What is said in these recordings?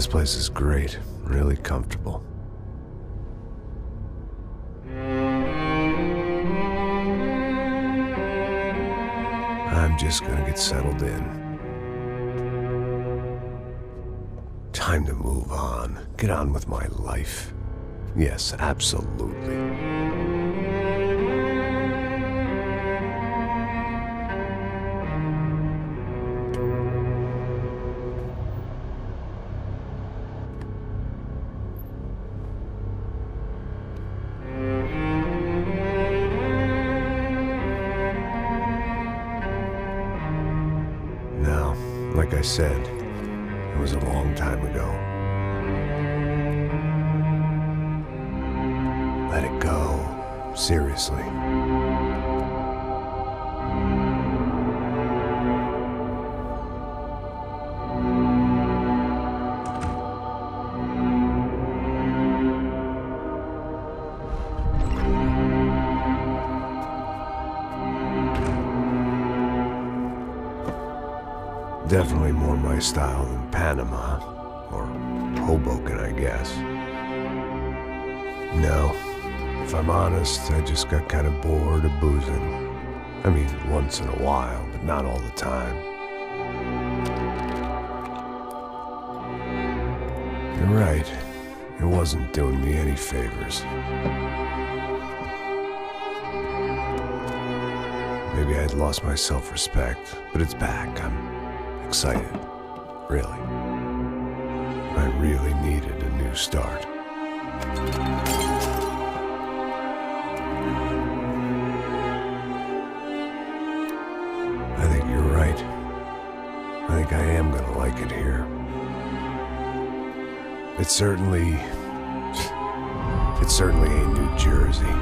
This place is great, really comfortable. I'm just gonna get settled in. Time to move on. Get on with my life. Yes, absolutely. Now, like I said, it was a long time ago. Let it go. Seriously. Definitely more my style than Panama, or Hoboken, I guess. No, if I'm honest, I just got kind of bored of boozing. I mean, once in a while, but not all the time. You're right, it wasn't doing me any favors. Maybe I'd lost my self-respect, but it's back. I'm excited, really. I really needed a new start. I think you're right. I think I am gonna like it here. It's certainly ain't New Jersey.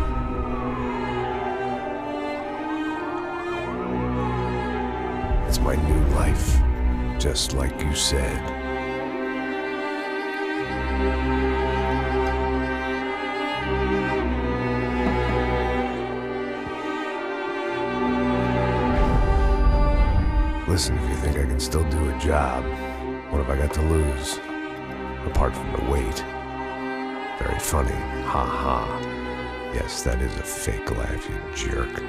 It's my new life. Just like you said. Listen, if you think I can still do a job, what have I got to lose? Apart from the weight. Very funny. Ha ha. Yes, that is a fake laugh, you jerk.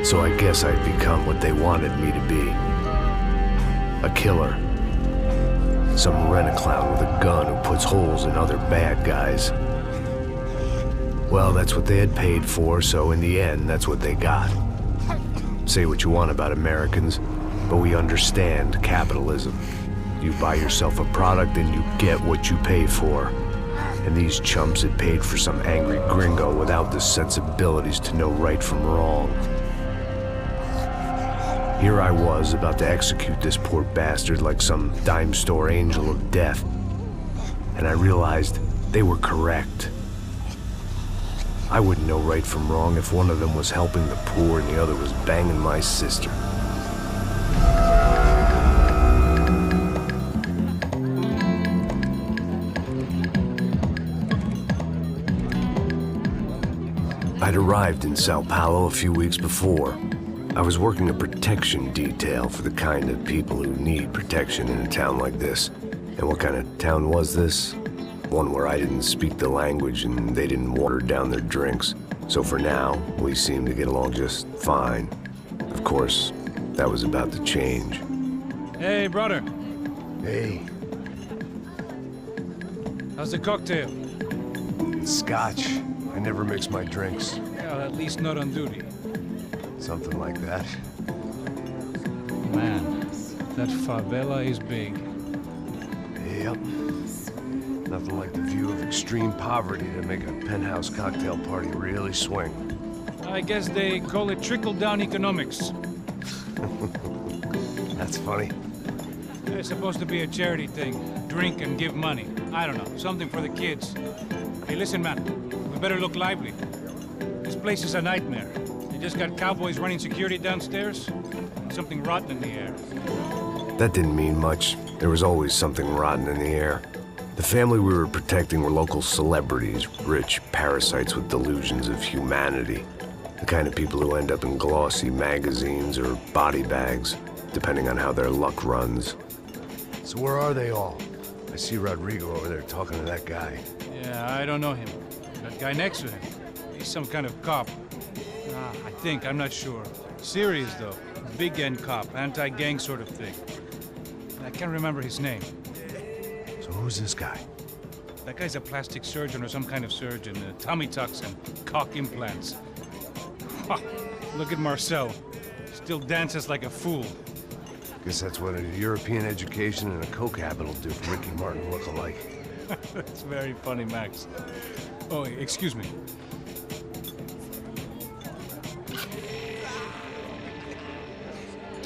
So I guess I'd become what they wanted me to be. A killer. Some rent-a-clown with a gun who puts holes in other bad guys. Well, that's what they had paid for, so in the end, that's what they got. Say what you want about Americans, but we understand capitalism. You buy yourself a product and you get what you pay for. And these chumps had paid for some angry gringo without the sensibilities to know right from wrong. Here I was, about to execute this poor bastard like some dime store angel of death. And I realized they were correct. I wouldn't know right from wrong if one of them was helping the poor and the other was banging my sister. I'd arrived in Sao Paulo a few weeks before. I was working a protection detail for the kind of people who need protection in a town like this. And what kind of town was this? One where I didn't speak the language and they didn't water down their drinks. So for now, we seemed to get along just fine. Of course, that was about to change. Hey, brother. Hey. How's the cocktail? It's scotch. I never mix my drinks. Well, at least not on duty. Something like that. Man, that favela is big. Yep. Nothing like the view of extreme poverty to make a penthouse cocktail party really swing. I guess they call it trickle-down economics. That's funny. It's supposed to be a charity thing. Drink and give money. I don't know, something for the kids. Hey, listen, man. We better look lively. This place is a nightmare. They just got cowboys running security downstairs. Something rotten in the air. That didn't mean much. There was always something rotten in the air. The family we were protecting were local celebrities, rich parasites with delusions of humanity. The kind of people who end up in glossy magazines or body bags, depending on how their luck runs. So where are they all? I see Rodrigo over there talking to that guy. Yeah, I don't know him. That guy next to him. He's some kind of cop. I think, I'm not sure. Serious, though. Big end cop, anti-gang sort of thing. I can't remember his name. So who's this guy? That guy's a plastic surgeon or some kind of surgeon. Tummy tucks and cock implants. Ha! Look at Marcel. Still dances like a fool. Guess that's what a European education and a coke habit will do for Ricky Martin look-alike. That's very funny, Max. Oh, excuse me.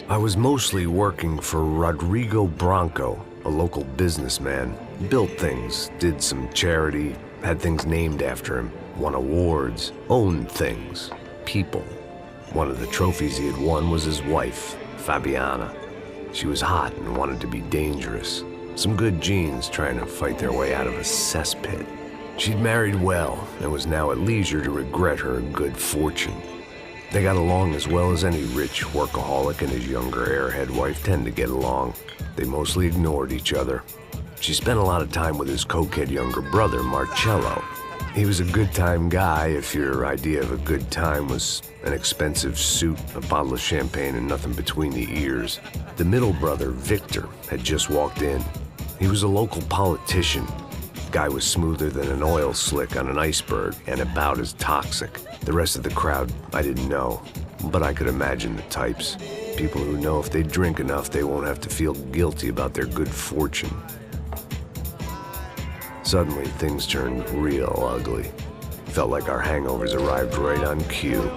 I was mostly working for Rodrigo Branco, a local businessman. Built things, did some charity, had things named after him, won awards, owned things, people. One of the trophies he had won was his wife, Fabiana. She was hot and wanted to be dangerous. Some good genes trying to fight their way out of a cesspit. She'd married well and was now at leisure to regret her good fortune. They got along as well as any rich workaholic and his younger airhead wife tend to get along. They mostly ignored each other. She spent a lot of time with his cokehead younger brother, Marcello. He was a good-time guy if your idea of a good time was an expensive suit, a bottle of champagne, and nothing between the ears. The middle brother, Victor, had just walked in. He was a local politician. Guy was smoother than an oil slick on an iceberg and about as toxic. The rest of the crowd, I didn't know, but I could imagine the types. People who know if they drink enough, they won't have to feel guilty about their good fortune. Suddenly, things turned real ugly. Felt like our hangovers arrived right on cue.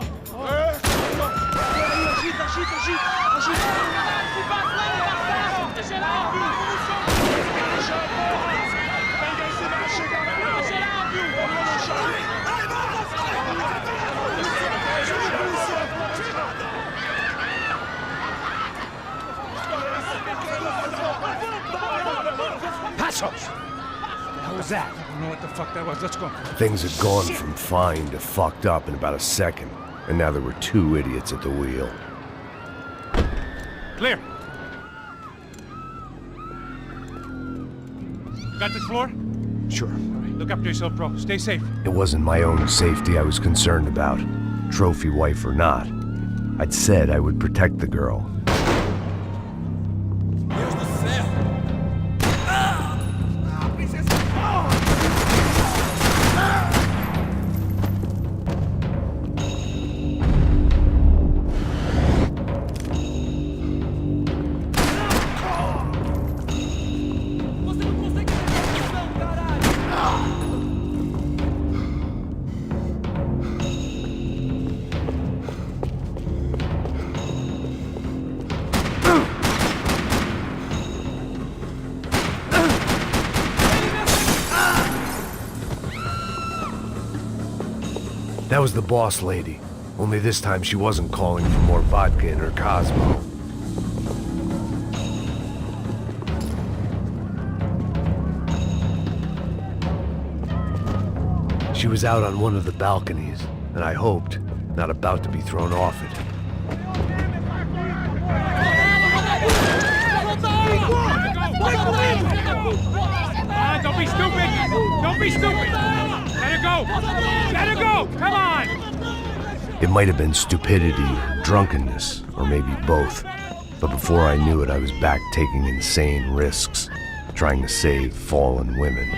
What was that? I don't know what the fuck that was. Let's go. Things had gone from fine to fucked up in about a second, and now there were two idiots at the wheel. Clear. Got this floor? Sure. All right, look after yourself, bro. Stay safe. It wasn't my own safety I was concerned about, trophy wife or not. I'd said I would protect the girl. That was the boss lady. Only this time she wasn't calling for more vodka in her Cosmo. She was out on one of the balconies. and I hoped not about to be thrown off it. Don't be stupid! Don't be stupid! Let her go! Let her go! Come on! It might have been stupidity or drunkenness, or maybe both. But before I knew it, I was back taking insane risks, trying to save fallen women.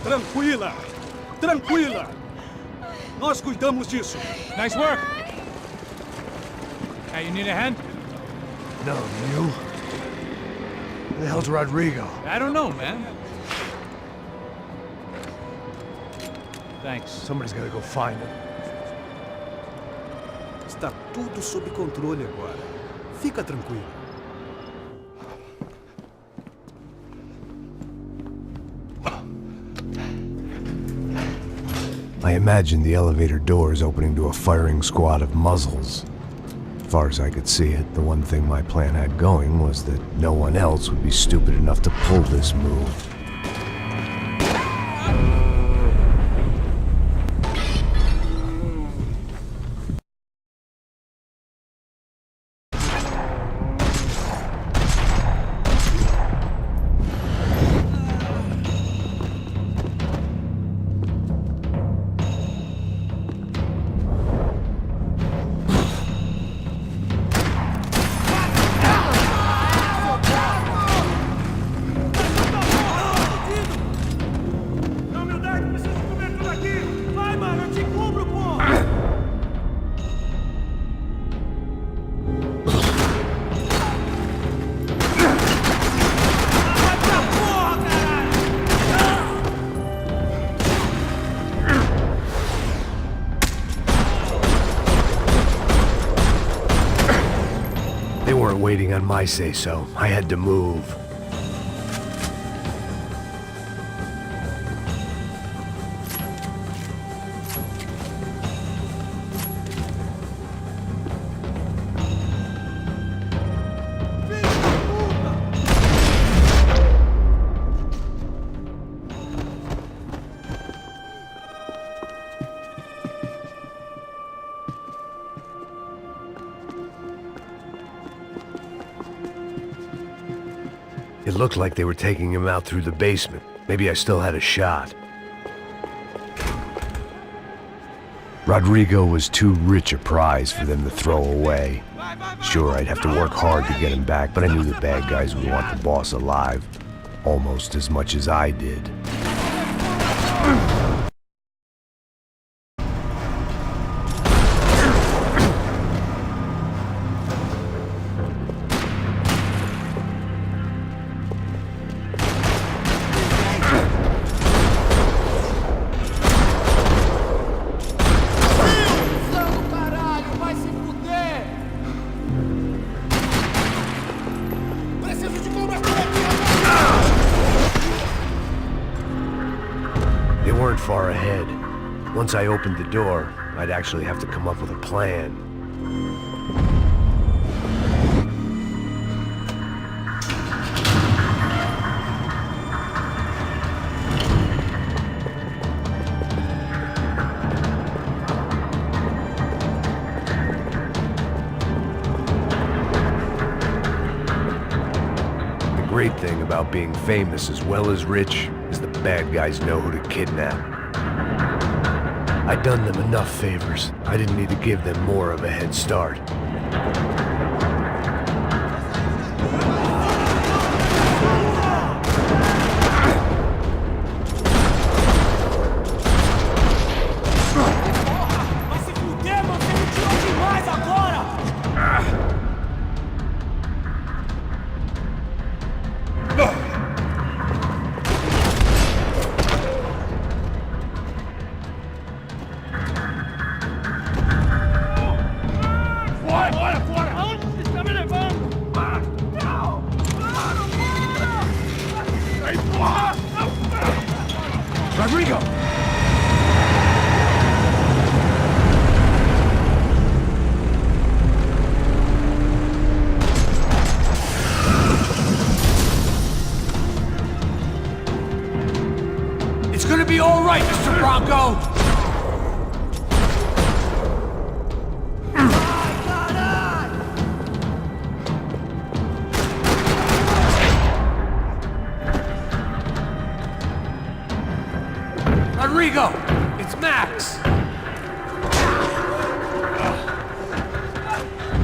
Tranquila! Tranquila! Nós cuidamos disso. Nice work! Hey, you need a hand? No, you? Who the hell's Rodrigo? I don't know, man. Thanks. Somebody's gotta go find him. Está tudo sob controle agora. Fica tranquilo. I imagined the elevator doors opening to a firing squad of muzzles. As far as I could see it, the one thing my plan had going was that no one else would be stupid enough to pull this move. They weren't waiting on my say-so. I had to move. It looked like they were taking him out through the basement. Maybe I still had a shot. Rodrigo was too rich a prize for them to throw away. Sure, I'd have to work hard to get him back, but I knew the bad guys would want the boss alive almost as much as I did. They weren't far ahead. Once I opened the door, I'd actually have to come up with a plan. The great thing about being famous as well as rich is the bad guys know who to kidnap. I'd done them enough favors. I didn't need to give them more of a head start. Rodrigo! It's gonna be all right, Mr. Bronco! Rodrigo! It's Max!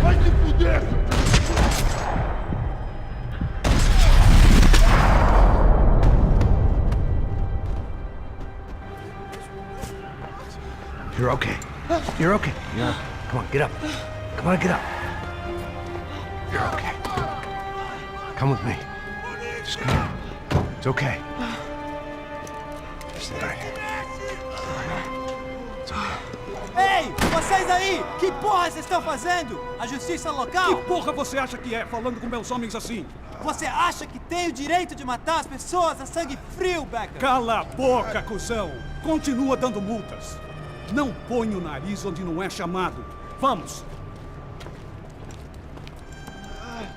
Vai se fuder! You're okay. You're okay. Come on, get up. Come on, get up. You're okay. Come with me. Just come on. It's okay. Stay right here. It's okay. Ei, vocês aí! Que porra vocês estão fazendo? A justiça local? Que porra você acha que é, falando com meus homens assim? Você acha que tem o direito de matar as pessoas a sangue frio, Becker? Cala a boca, cuzão! Continua dando multas. Não põe o nariz onde não é chamado. Vamos! Me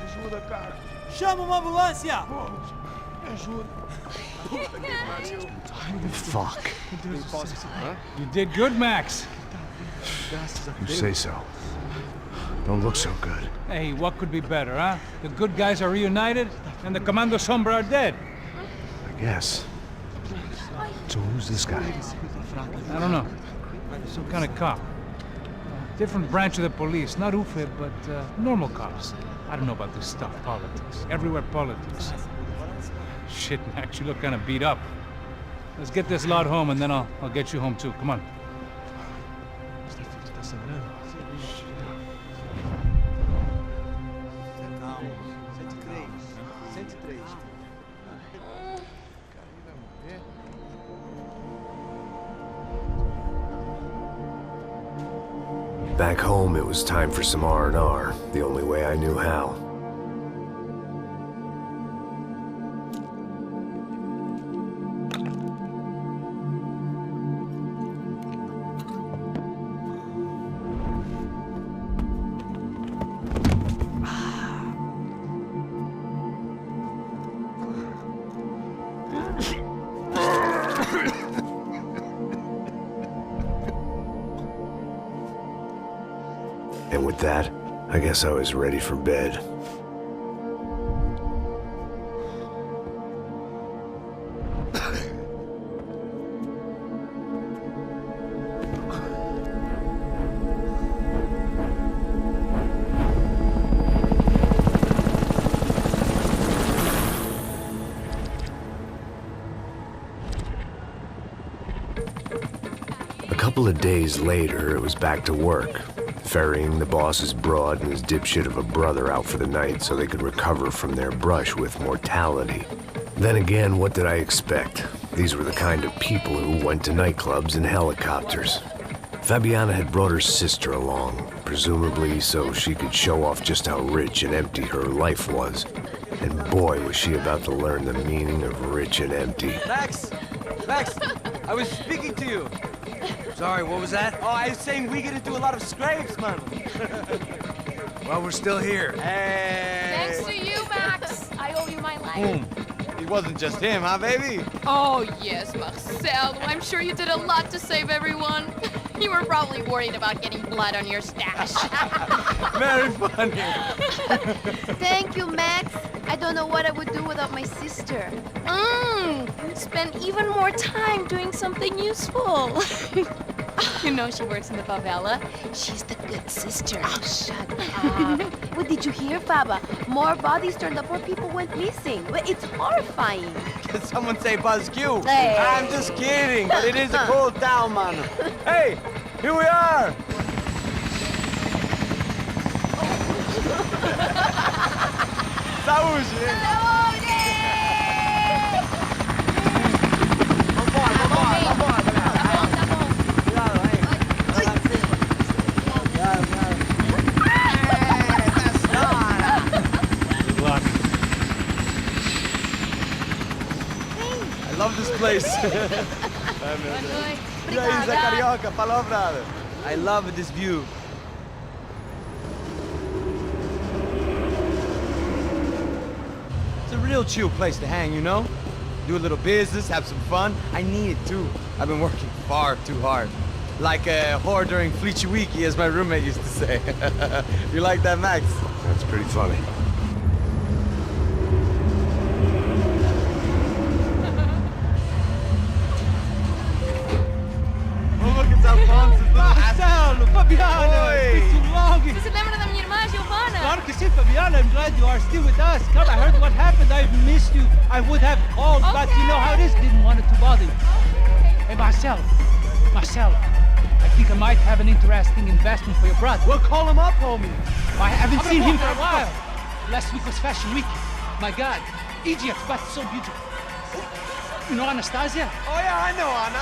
ajuda, cara. Chama uma ambulância! Pô, me ajuda. Fuck. You did good, Max. You say so. Don't look so good. Hey, what could be better, huh? The good guys are reunited, and the Commando Sombra are dead. I guess. So who's this guy? I don't know. Some kind of cop. Different branch of the police. Not UFE, but normal cops. I don't know about this stuff, politics. Everywhere politics. Shit, Max, you look kind of beat up. Let's get this lot home, and then I'll get you home too. Come on. Back home, it was time for some R&R, the only way I knew how. And with that, I guess I was ready for bed. A couple of days later, it was back to work, ferrying the boss's broad and his dipshit of a brother out for the night so they could recover from their brush with mortality. Then again, what did I expect? These were the kind of people who went to nightclubs in helicopters. Fabiana had brought her sister along, presumably so she could show off just how rich and empty her life was. And boy, was she about to learn the meaning of rich and empty. Max! Max! I was speaking to you! Sorry, what was that? Oh, I was saying we get to do a lot of scrapes, man. Well, we're still here. Hey! Thanks to you, Max. I owe you my life. Boom. It wasn't just him, huh, baby? Oh, yes, Marcel. I'm sure you did a lot to save everyone. You were probably worried about getting blood on your stash. Very funny. Thank you, Max. I don't know what I would do without my sister. You'd spend even more time doing something useful. You know she works in the favela. She's the good sister. Oh, shut up. What did you hear, Faba? More bodies turned up where people went missing. Well, it's horrifying. Did someone say Buzz Q? Hey. I'm just kidding, but it is a cool town, man. Hey, here we are. Saúde! I love this place. E aí, Zé Carioca, falou, brother. I love this view. It's a real chill place to hang, you know? Do a little business, have some fun. I need it too. I've been working far too hard. Like a whore during Fleechy Weeky, as my roommate used to say. You like that, Max? That's pretty funny. Oh, look, it's Alfonso's little Marcelo, Fabiana, Oi. it's been too long. Você se lembra da minha irmã, Giovanna? Claro que sim, Fabiana. I'm glad you are still with us. Come, I heard what happened. I've missed you. I would have called, but you know how it is. Didn't want it to bother you. Hey, Marcelo. Marcelo, I think I might have an interesting investment for your brother. Well, call him up, homie. I haven't seen him for a while. Last week was Fashion Week. My God, Egypt, but so beautiful. You know Anastasia? Oh, yeah, I know, Anna.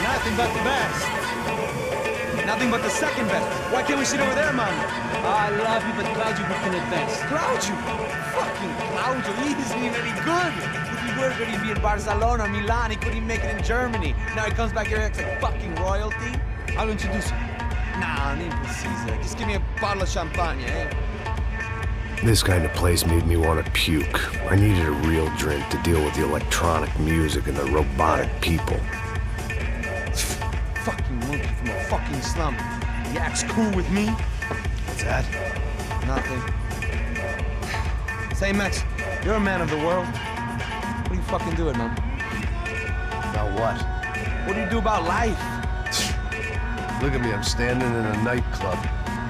Nothing but the best. Nothing but the second best. Why can't we sit over there, man? I love you, but Claudio booked in advance. Claudio? Fucking Claudio, he isn't even any good. If he were good, he'd be in Barcelona, Milan, he couldn't even make it in Germany. Now he comes back here and acts like fucking royalty. I'll introduce you. Nah, nem precisa. Just give me a bottle of champagne, eh? This kind of place made me want to puke. I needed a real drink to deal with the electronic music and the robotic people. Fucking monkey from a fucking slum. He acts cool with me. What's that? Nothing. Say, Max, you're a man of the world. What do you fucking do it, man? About what? What do you do about life? Look at me, I'm standing in a nightclub,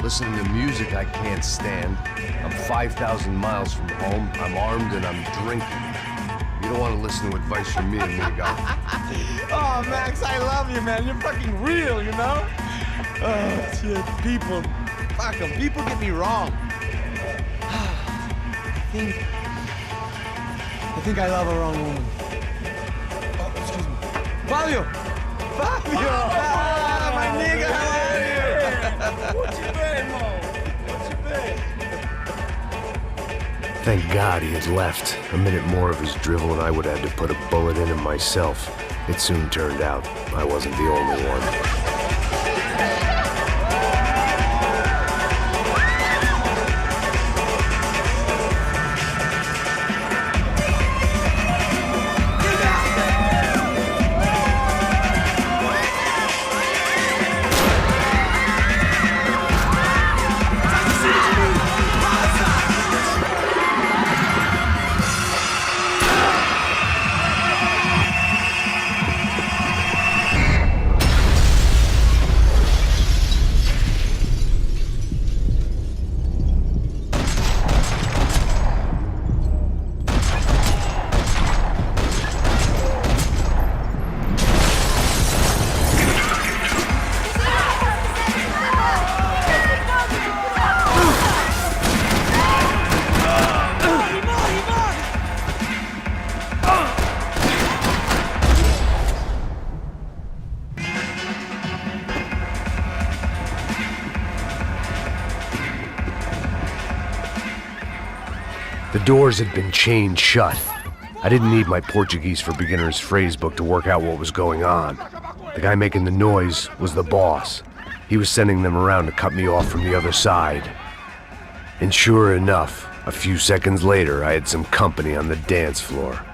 listening to music I can't stand. I'm 5,000 miles from home, I'm armed and I'm drinking. You don't want to listen to advice from me, amigo. Oh, Max, I love you, man. You're fucking real, you know? Oh, shit. People. Fuck them. People get me wrong. I think I love a wrong woman. Oh, excuse me. Fabio! Fabio! Ah, my nigga, how are you? What you been, Mo? What you been? Thank God he had left. A minute more of his drivel and I would have had to put a bullet in him myself. It soon turned out I wasn't the only one. The doors had been chained shut. I didn't need my Portuguese for Beginners phrase book to work out what was going on. The guy making the noise was the boss. He was sending them around to cut me off from the other side. And sure enough, A few seconds later, I had some company on the dance floor.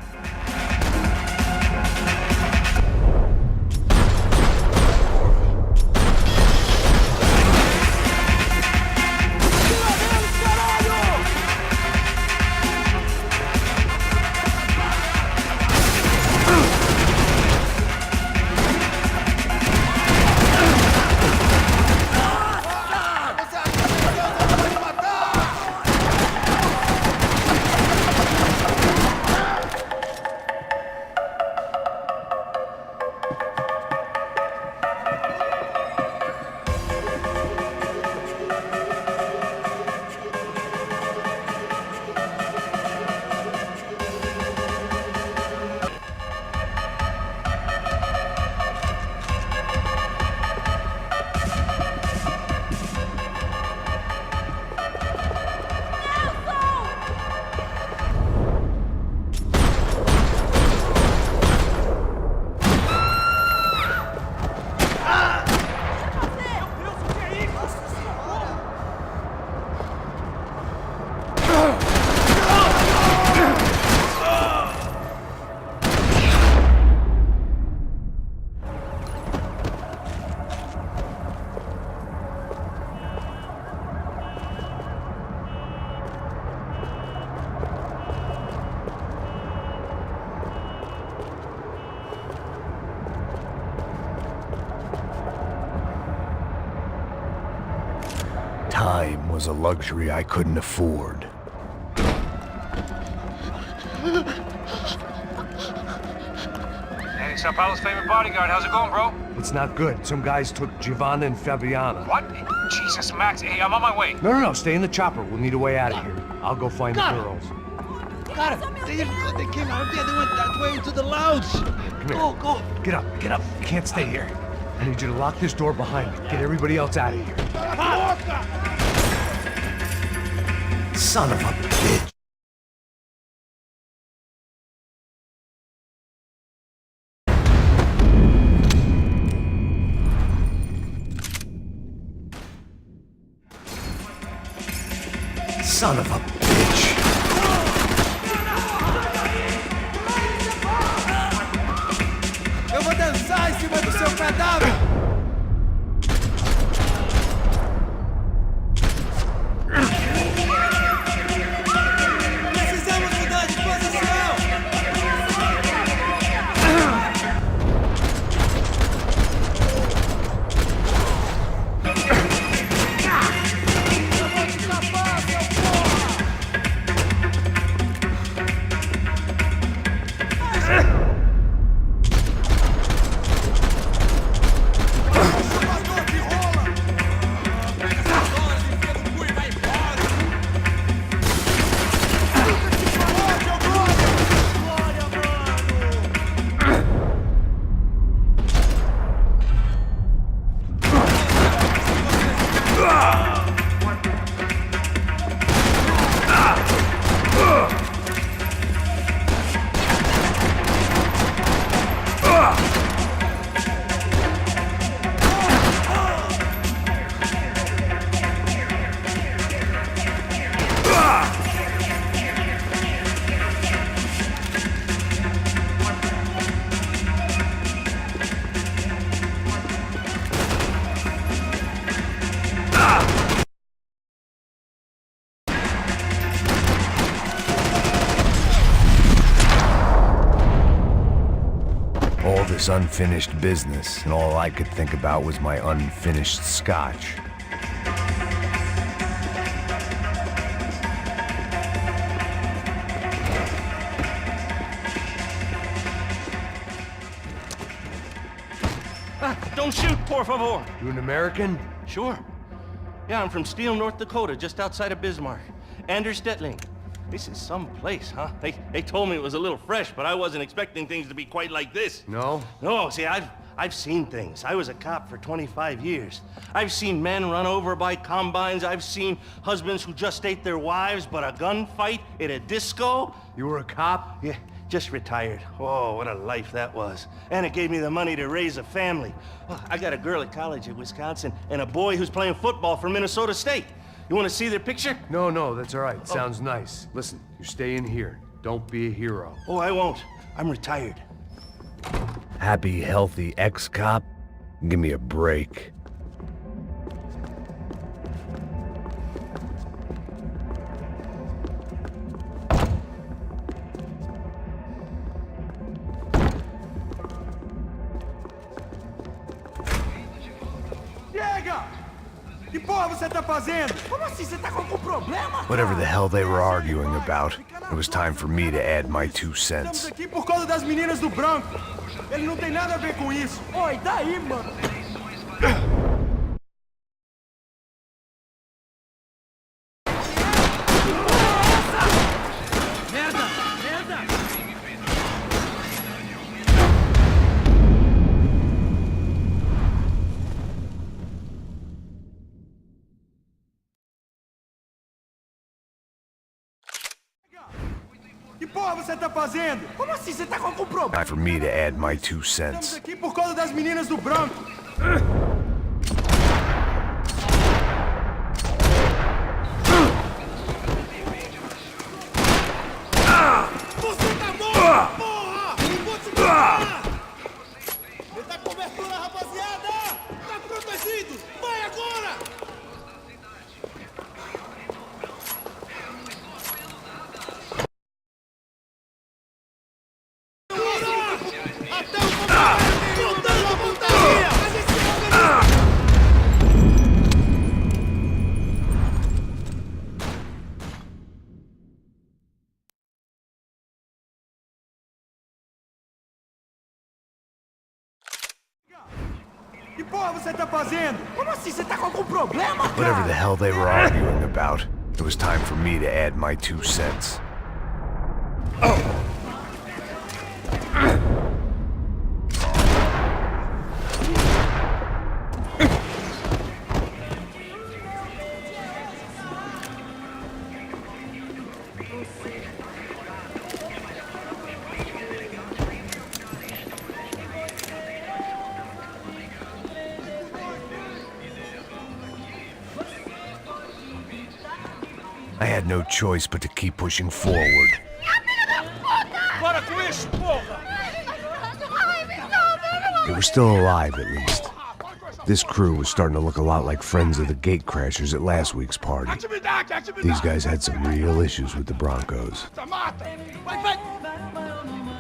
Time was a luxury I couldn't afford. Hey, Sao Paulo's favorite bodyguard. How's it going, bro? It's not good. Some guys took Giovanna and Fabiana. What? Jesus, Max. Hey, I'm on my way. No, stay in the chopper. We'll need a way out of here. I'll go find the girls. Got it. They didn't go. They came out of there. They went that way into the lounge. Come here. Go. Get up. You can't stay here. I need you to lock this door behind me. Get everybody else out of here. Son of a bitch. Son of a bitch. Eu vou dançar em cima do seu cadáver! Precisamos mudar de posição! Eu vou te tapar, seu porra! All this unfinished business, and all I could think about was my unfinished scotch. Don't shoot, por favor. You an American? Sure. Yeah, I'm from Steele, North Dakota, just outside of Bismarck. Anders Stetling. This is some place, huh? They told me it was a little fresh, but I wasn't expecting things to be quite like this. No? No, see, I've seen things. I was a cop for 25 years. I've seen men run over by combines. I've seen husbands who just ate their wives, but a gunfight at a disco. You were a cop? Yeah, just retired. Oh, what a life that was. And it gave me the money to raise a family. Well, I got a girl at college at Wisconsin and a boy who's playing football for Minnesota State. You want to see their picture? No, that's all right. Sounds nice. Listen, you stay in here. Don't be a hero. Oh, I won't. I'm retired. Happy, healthy ex-cop? Give me a break. Que porra você tá fazendo? Como assim? Você tá com algum problema? Whatever the hell they were arguing about, it was time for me to add my 2 cents. Estamos aqui por causa das meninas do branco. Ele não tem nada a ver com isso. Oi, daí, mano? Que porra você tá fazendo? Como assim? Você tá com algum problema? Time for me to add my 2 Estamos cents. aqui por causa das meninas do branco. Você tá morto, porra! Não vou te matar! Ele tá cobertura, rapaziada! Tá protegido! Vai agora! Que porra você tá fazendo? Como assim? Você tá com algum problema, cara? Whatever the hell they were arguing about, it was time for me to add my 2 cents. I had no choice but to keep pushing forward. Bora com isso, porra! They were still alive, at least. This crew was starting to look a lot like friends of the gatecrashers at last week's party. These guys had some real issues with the Broncos.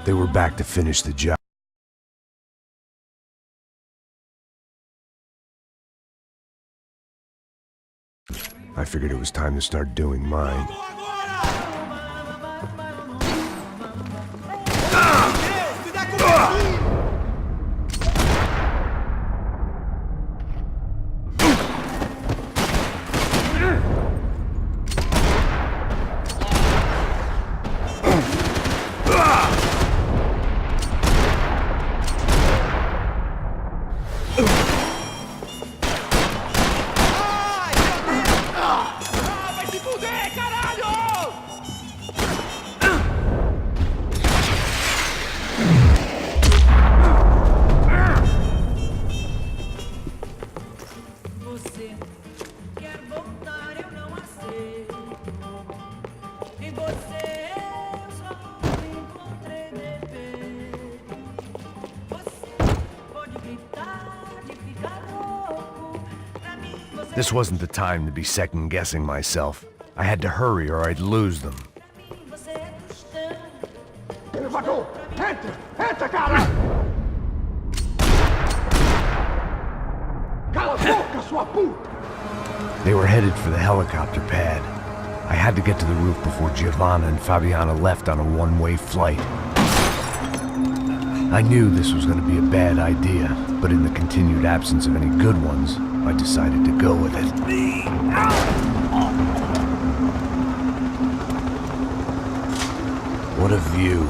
They were back to finish the job. I figured it was time to start doing mine. This wasn't the time to be second-guessing myself. I had to hurry or I'd lose them. Elevador! Entra! Entra, cara! Cala a boca, sua puta! They were headed for the helicopter pad. I had to get to the roof before Giovanna and Fabiana left on a one-way flight. I knew this was going to be a bad idea, but in the continued absence of any good ones, I decided to go with it. What a view.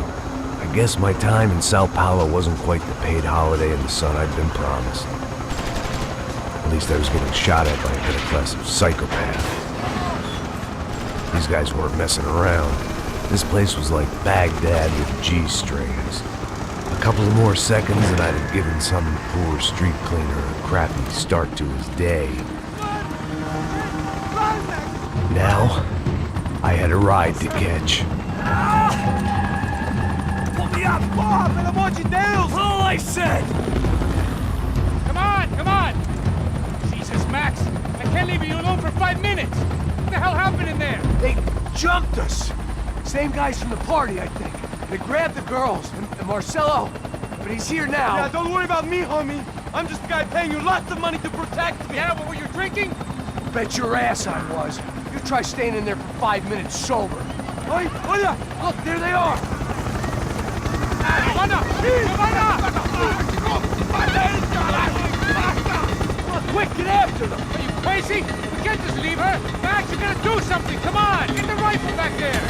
I guess my time in Sao Paulo wasn't quite the paid holiday in the sun I'd been promised. At least I was getting shot at by a middle-class psychopath. These guys weren't messing around. This place was like Baghdad with G-strings. A couple of more seconds and I'd have given some poor street cleaner a crappy start to his day. Vai, now, I had a ride to catch. Pull me up, Bob, and I want you nails! All I said! Come on, come on! Jesus, Max, I can't leave you alone for 5 minutes! What the hell happened in there? They jumped us! Same guys from the party, I think. They grabbed the girls, and Marcelo, but he's here now. Yeah, don't worry about me, homie. I'm just the guy paying you lots of money to protect me. Yeah, but were you drinking? Bet your ass I was. You try staying in there for 5 minutes sober. Oi, hola! Look, there they are! Giovanna! Giovanna! Come on, quick, get after them! Are you crazy? We can't just leave her! Max, you gotta do something! Come on! Get the rifle back there!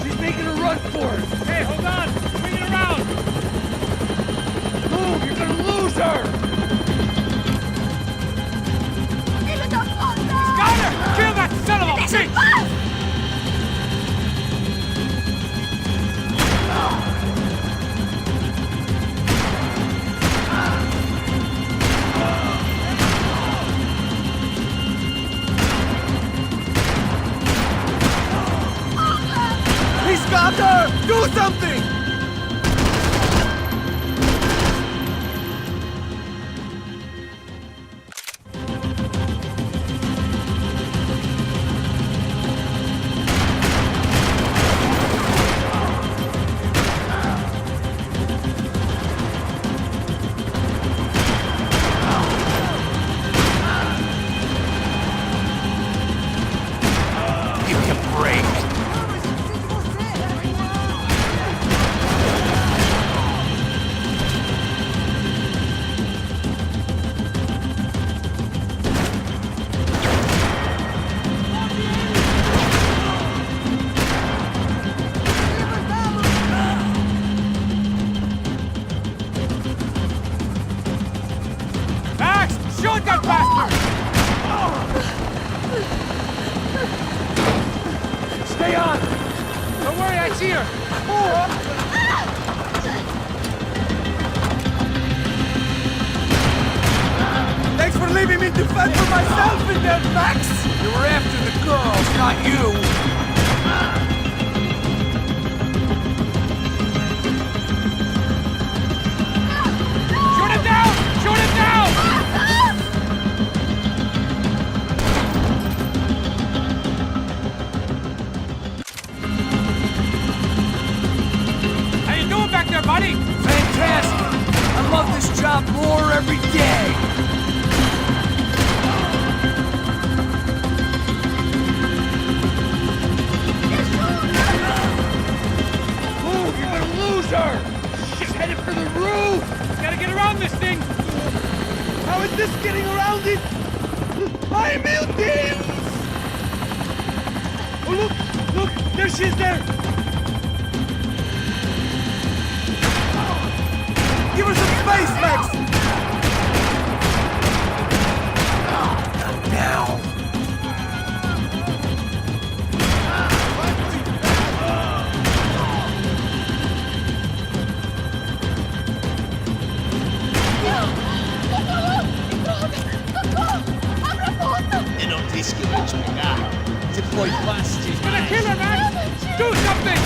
She's making a run for it! Hey, hold on! Bring it around! Move, you're gonna lose her! Got her! Kill that son of a bitch! He's got her! Do something! Give me a break. Max! Shoot that bastard! Stay on! Don't worry, I see her! Thanks for leaving me to fend for myself in there, Max! You were after the girls, not you! Shoot him down! Shoot him down! How you doing back there, buddy? Fantastic! I love this job more every day! Move, you're gonna lose her! She's headed for the roof! Gotta get around this thing! How is this getting around it? I'm mutants! Oh, look! There she is there! Give her some space, Max! Now! E non rischi di spiegare. Se poi basti. Gonna kill her, Max! Do something!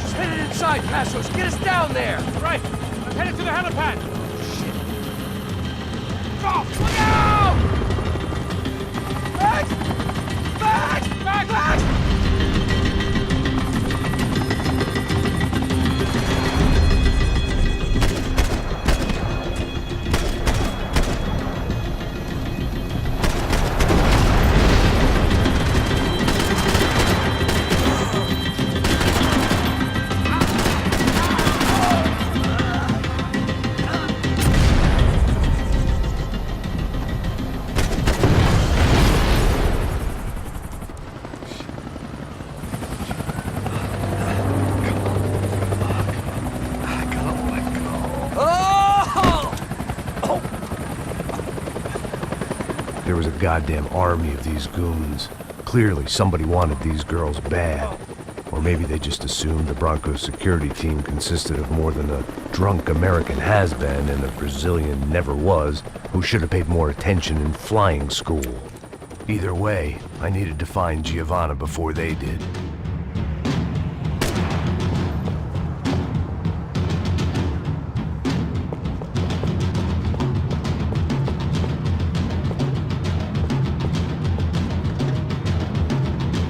She's headed inside, Passos! Get us down there! Right, I'm headed to the helipad! Shit! Drop! Look out! Max! Max! Max! Max! goddamn army of these goons. Clearly, somebody wanted these girls bad. Or maybe they just assumed the Broncos security team consisted of more than a drunk American has-been and a Brazilian never-was who should have paid more attention in flying school. Either way, I needed to find Giovanna before they did.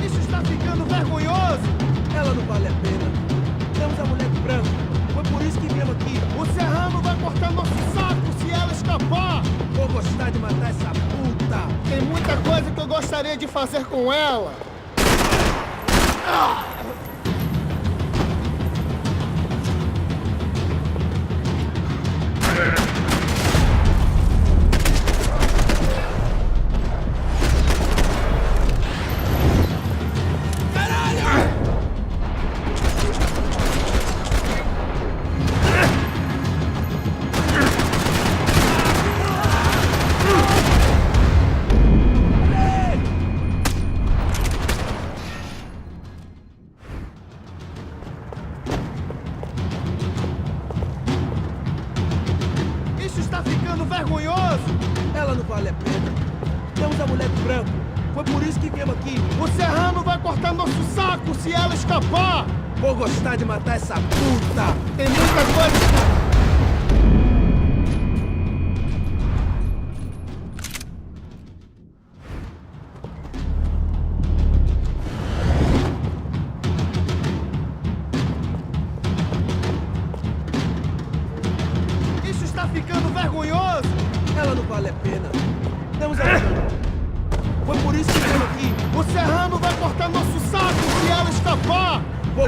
Isso está ficando vergonhoso! Ela não vale a pena. Temos a mulher de branco. Foi por isso que viemos aqui. O Serrano vai cortar nosso saco se ela escapar! Vou gostar de matar essa puta! Tem muita coisa que eu gostaria de fazer com ela! Isso está ficando vergonhoso! Ela não vale a pena. Temos a mulher de branco. Foi por isso que viemos aqui. O Serrano vai cortar nosso saco se ela escapar! Vou gostar de matar essa puta! Tem muita coisa... Isso está ficando vergonhoso! Ela não vale a pena. Temos a... Foi por isso que viemos aqui. O Serrano vai cortar nosso saco se ela escapar! Vou...